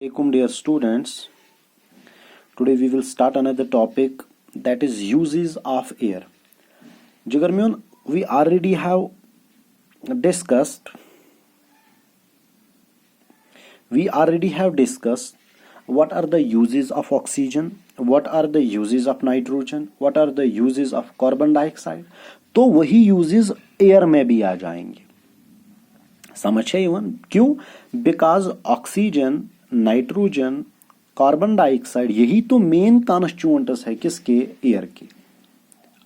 Assalamualaikum dear students. Today we will start another topic, that is uses of air. Jigar Mion, we already have discussed what are the uses of oxygen, what are the uses of nitrogen, what are the uses of carbon dioxide. तो वही uses air में भी आ जाएंगे. समझ है even क्यों? Because oxygen, nitrogen, carbon dioxide यही तो मेन कॉन्स्टिट्यूएंट्स है किसके? एयर के.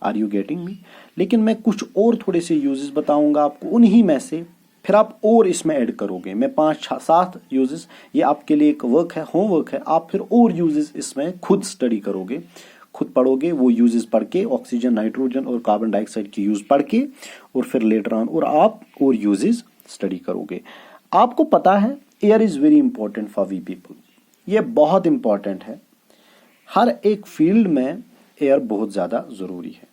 Are you getting me? लेकिन मैं कुछ और थोड़े से यूजेस बताऊंगा आपको उन्हीं में से, फिर आप और इसमें ऐड करोगे. मैं 5-7 यूजेस, ये आपके लिए एक वर्क है, होमवर्क है. आप फिर और यूजेस इसमें खुद स्टडी करोगे, खुद पढ़ोगे. वो यूजेस पढ़ के ऑक्सीजन, नाइट्रोजन और कार्बन डाइऑक्साइड की यूज पढ़ के और फिर लेटर ऑन और आप और यूजेस स्टडी करोगे. आपको पता है air is very important for we people. ये बहुत इंपॉर्टेंट है. हर एक फील्ड में एयर बहुत ज्यादा जरूरी है.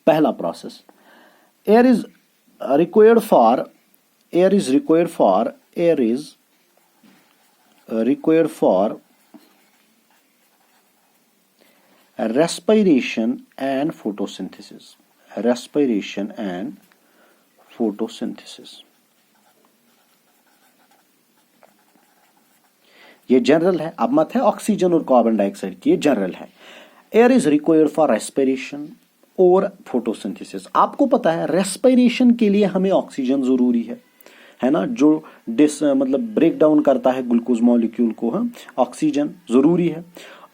पहला process, air is required for respiration and photosynthesis. ये जनरल है, अब मत है ऑक्सीजन और कार्बन डाइऑक्साइड की, ये जनरल है. Air is required for respiration और फोटोसिंथेसिस. आपको पता है रेस्पिरेशन के लिए हमें ऑक्सीजन जरूरी है ना, जो मतलब ब्रेक डाउन करता है ग्लूकोज मॉलिक्यूल को. ऑक्सीजन जरूरी है.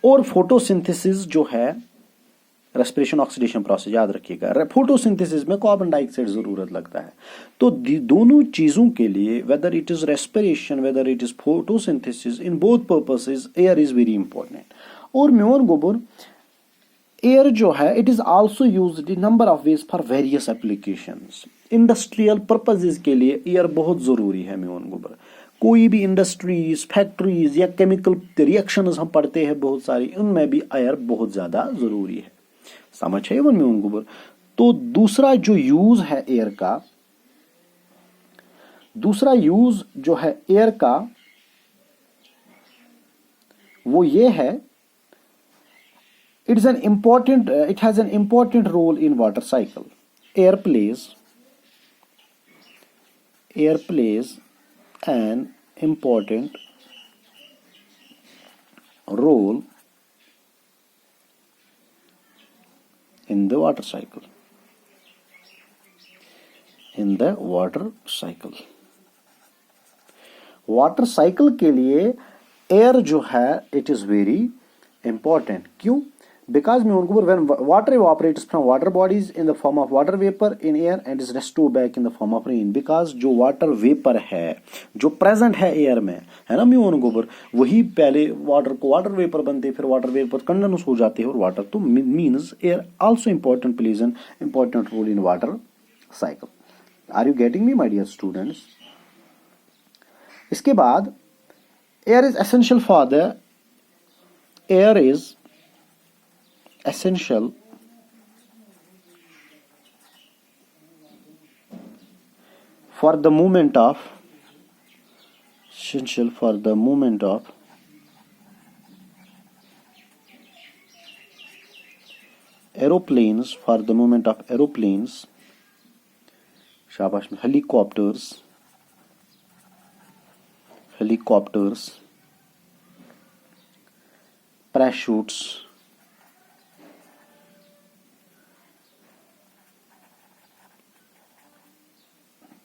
और फोटोसिंथेसिस जो है, रेस्पिरेशन ऑक्सीडेशन प्रोसेस याद रखिएगा. फोटोसिंथेसिस में कार्बन डाइऑक्साइड जरूरत लगता है. तो दोनों चीजों के लिए, whether it is respiration, whether it is photosynthesis, in both purposes air is very important. और म्योन गोबर एयर जो है, it is also used in number of ways for various applications. Industrial purposes के लिए एयर बहुत जरूरी है म्योन गोबर. कोई भी इंडस्ट्रीज, फैक्ट्रीज या केमिकल रिएक्शंस हम पढ़ते हैं बहुत सारी, उनमें भी एयर बहुत ज्यादा जरूरी है. समझ है वन म्योन गोबर. तो दूसरा जो यूज है एयर का, दूसरा यूज जो है एयर का वो ये है, it has an important role in water cycle. Air plays an important role in the water cycle. Water cycle के लिए एयर जो है, इट इज वेरी इंपॉर्टेंट. क्यों? Because when water evaporates from water bodies in the form of water vapor in air and is restored back in the form of rain. Because जो water vapor है, जो present है air में, है ना म्योन गोबर, वही पहले वाटर को वाटर वेपर बनते, फिर वाटर वेपर कंडेंस हो जाते हैं और वाटर. तो means air also plays an important role in water cycle. Are you getting me my dear students? इसके बाद air is essential for the movement of aeroplanes, शाबाश में, helicopters,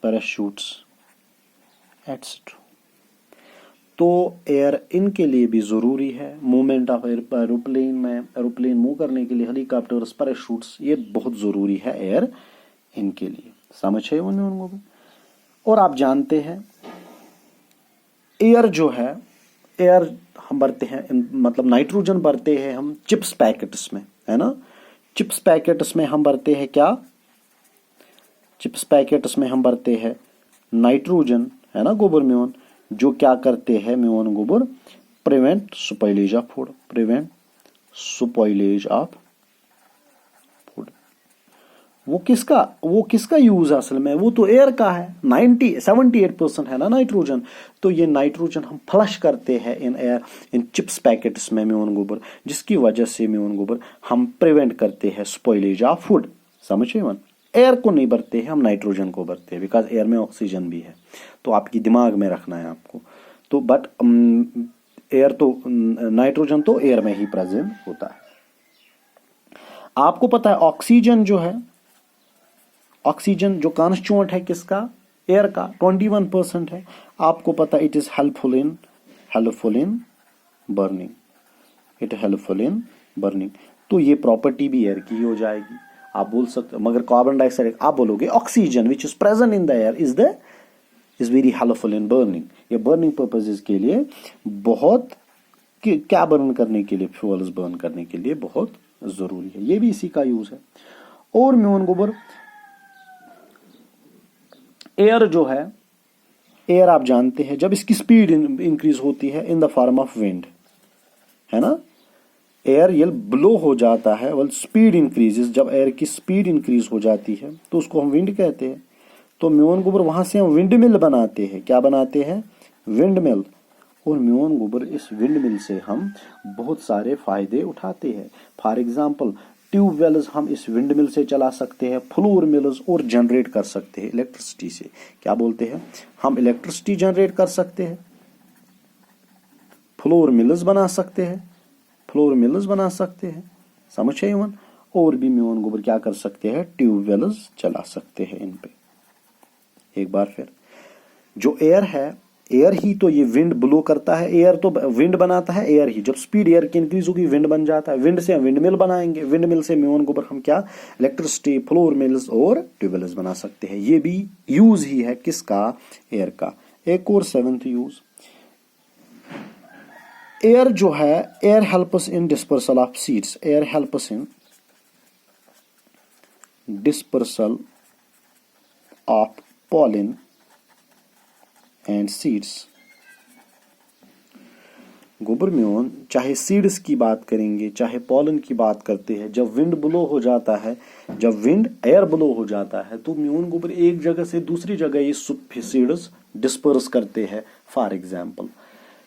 parachutes etc. तो एयर इनके लिए भी जरूरी है. मूवमेंट ऑफ एरोप्लेन में, एरोप्लेन मूव करने के लिए हेलीकॉप्टर्स, पैराशूट्स, ये बहुत जरूरी है एयर इनके लिए. समझ है उनको भी. और आप जानते हैं एयर जो है, एयर हम भरते हैं, मतलब नाइट्रोजन भरते हैं हम चिप्स पैकेट्स में, है ना. चिप्स पैकेट्स में हम भरते हैं क्या? चिप्स पैकेट्स में हम भरते हैं नाइट्रोजन, है ना गोबर म्योन, जो क्या करते हैं म्योन गोबर? Prevent spoilage of food. वो किसका यूज है असल में, वो तो एयर का है। 78% है ना नाइट्रोजन। तो ये नाइट्रोजन हम फ्लश करते हैं in air, in chips packets में म्यून गोबर, जिसकी वजह से म्यून गोबर हम प्रिवेंट करते हैं स्पॉइलेज ऑफ फूड। समझे मन? एयर को नहीं भरते हैं हम, नाइट्रोजन को भरते हैं, बिकॉज एयर में ऑक्सीजन भी है। तो आपकी दिमाग में रखना है आपको। तो बट एयर तो नाइट्रोजन तो एयर में ही प्रेजेंट होता है। आपको पता है ऑक्सीजन जो है, ऑक्सीजन जो कॉन्स्टिट्यूएंट है किसका, एयर का, 21% है। आपको पता है it is helpful in burning, it helpful in burning. तो ये प्रॉपर्टी भी एयर की हो जाएगी। आप बोल सकते हो, मगर कार्बन डाइऑक्साइड आप बोलोगे oxygen which is present in the air is very helpful in burning. ये बर्निंग पर्पजेज के लिए बहुत, क्या बर्न करने के लिए, फ्यूल्स बर्न करने के लिए बहुत जरूरी है। ये भी इसी का यूज है। और म्यून गोबर एयर जो है, एयर आप जानते हैं जब इसकी स्पीड इंक्रीज होती है in the form of wind, है ना, एयर ये ब्लो हो जाता है, वेल स्पीड इंक्रीजेस, जब एयर की स्पीड इंक्रीज हो जाती है तो उसको हम विंड कहते हैं। तो म्यून गोबर वहां से हम विंड मिल बनाते हैं। क्या बनाते हैं? Wind mill. और म्यून गोबर इस विंड मिल से हम बहुत सारे फायदे उठाते हैं। फॉर एग्जाम्पल ट्यूबवेल्स हम इस विंड मिल से चला सकते हैं, फ्लोर मिल्स, और जनरेट कर सकते हैं इलेक्ट्रिसिटी से। क्या बोलते हैं? हम इलेक्ट्रिसिटी जनरेट कर सकते हैं, फ्लोर मिल्स बना सकते हैं, समझे मन? और भी म्यून गोबर क्या कर सकते हैं? ट्यूबवेल्स चला सकते हैं इन पे। एक बार फिर, जो एयर है, एयर ही तो ये विंड ब्लो करता है, एयर तो विंड बनाता है, एयर ही। जब स्पीड एयर की इंक्रीज होगी विंड बन जाता है, विंड से हम विंड मिल बनाएंगे, विंड मिल से म्यून गोबर हम क्या, इलेक्ट्रिसिटी, फ्लोर मिल्स और ट्यूबवेल्स बना सकते हैं। ये भी यूज ही है किसका? एयर का। एक और 7th यूज, एयर जो है, air helps in dispersal of seeds, air helps in dispersal of pollen and seeds. गोबर म्यून चाहे सीड्स की बात करेंगे, चाहे पॉलन की बात करते हैं, जब विंड ब्लो हो जाता है, जब विंड एयर ब्लो हो जाता है, तो म्यून गोबर एक जगह से दूसरी जगह ये सीड्स डिस्पर्स करते हैं। फॉर एग्जाम्पल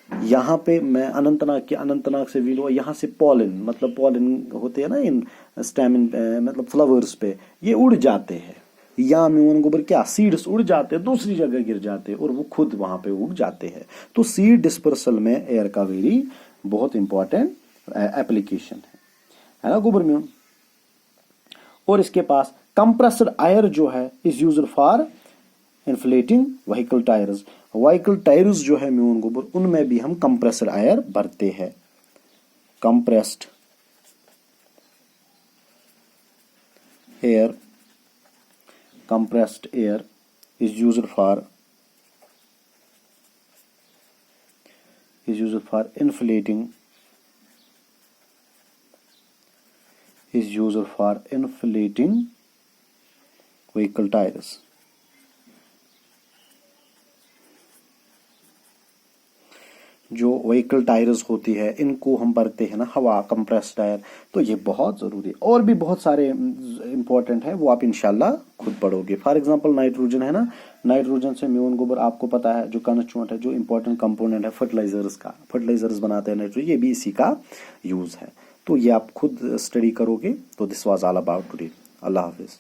यहाँ पे मैं अनंतनाग से विलो, यहाँ से पॉलन, मतलब पॉलन होते हैं ना इन स्टेमिन, मतलब फ्लावर्स पे, ये उड़ जाते हैं। या म्यून गोबर क्या, सीड्स उड़ जाते हैं, दूसरी जगह गिर जाते हैं और वो खुद वहां पे उड़ जाते हैं। तो सीड डिस्पर्सल में एयर का वेरी बहुत इंपॉर्टेंट एप्लीकेशन है ना गोबर म्यून। और इसके पास कंप्रेस्ड एयर जो है is used for inflating vehicle tyres. Vehicle tyres जो है म्यून गोबर, उनमें भी हम कंप्रेस्ड एयर भरते हैं। Compressed air, compressed air is used for inflating vehicle tires। जो व्हीकल टायर्स होती है इनको हम भरते हैं ना हवा, कंप्रेस्ड टायर। तो ये बहुत जरूरी है। और भी बहुत सारे इंपॉर्टेंट है, वो आप इंशाल्लाह खुद पढ़ोगे। फॉर एग्जांपल नाइट्रोजन है ना, नाइट्रोजन से म्यून गोबर आपको पता है जो कॉन्स्टिट्यूएंट है, जो इंपॉर्टेंट कंपोनेंट है फर्टिलाइजर्स का, फर्टिलाइजर्स बनाते हैं नाइट्रोजन, ये भी इसी का यूज है। तो ये आप खुद स्टडी करोगे। तो this was all about today. Allah Hafiz.